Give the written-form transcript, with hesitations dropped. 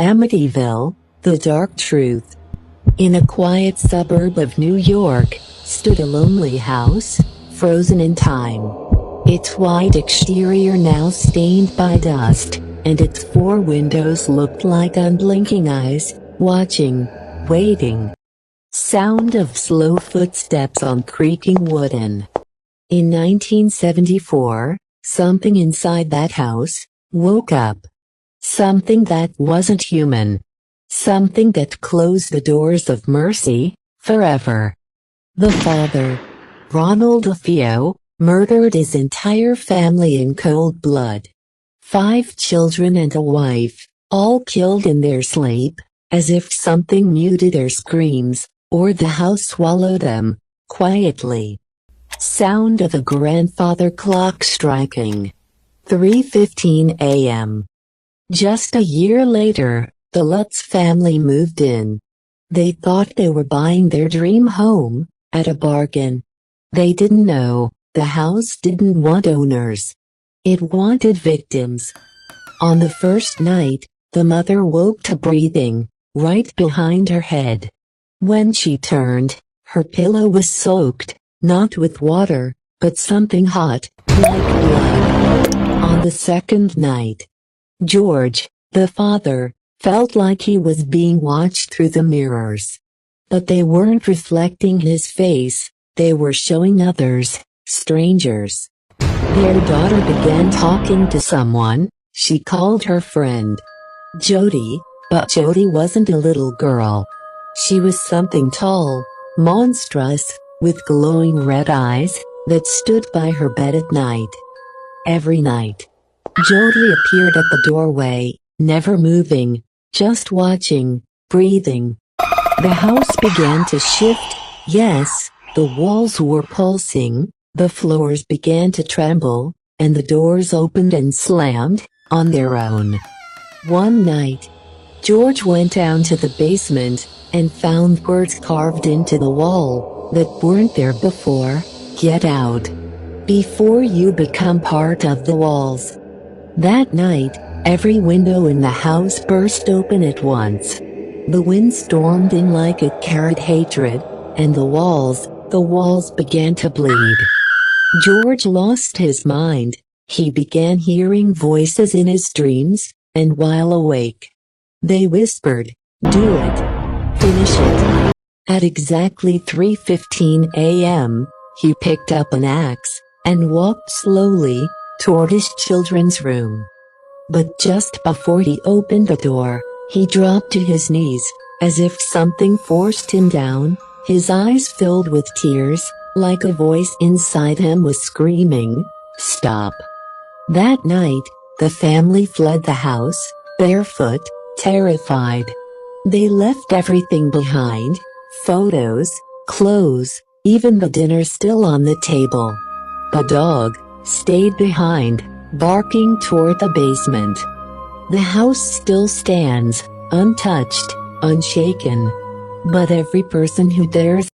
Amityville, the dark truth. In a quiet suburb of New York, stood a lonely house, frozen in time. Its white exterior now stained by dust, and its 4 windows looked like unblinking eyes, watching, waiting. Sound of slow footsteps on creaking wooden. In 1974, something inside that house woke up. Something that wasn't human. Something that closed the doors of mercy forever. The father, Ronald Afio, murdered his entire family in cold blood. 5 children and a wife, all killed in their sleep, as if something muted their screams, or the house swallowed them, quietly. Sound of a grandfather clock striking. 3:15 a.m. Just a year later, the Lutz family moved in. They thought they were buying their dream home, at a bargain. They didn't know, the house didn't want owners. It wanted victims. On the first night, the mother woke to breathing, right behind her head. When she turned, her pillow was soaked, not with water, but something hot, like blood. On the second night, George, the father, felt like he was being watched through the mirrors. But they weren't reflecting his face, they were showing others, strangers. Their daughter began talking to someone. She called her friend Jody, but Jody wasn't a little girl. She was something tall, monstrous, with glowing red eyes, that stood by her bed at night. Every night, Jody appeared at the doorway, never moving, just watching, breathing. The house began to shift. Yes, the walls were pulsing, the floors began to tremble, and the doors opened and slammed, on their own. One night, George went down to the basement, and found words carved into the wall, that weren't there before. Get out. Before you become part of the walls. That night, every window in the house burst open at once. The wind stormed in like it carried hatred, and the walls began to bleed. George lost his mind. He began hearing voices in his dreams, and while awake, they whispered, "Do it. Finish it." At exactly 3:15 a.m., he picked up an axe, and walked slowly, toward his children's room. But just before he opened the door, he dropped to his knees, as if something forced him down. His eyes filled with tears, like a voice inside him was screaming, "Stop." That night, the family fled the house, barefoot, terrified. They left everything behind, photos, clothes, even the dinner still on the table. The dog stayed behind, barking toward the basement. The house still stands, untouched, unshaken. But every person who dares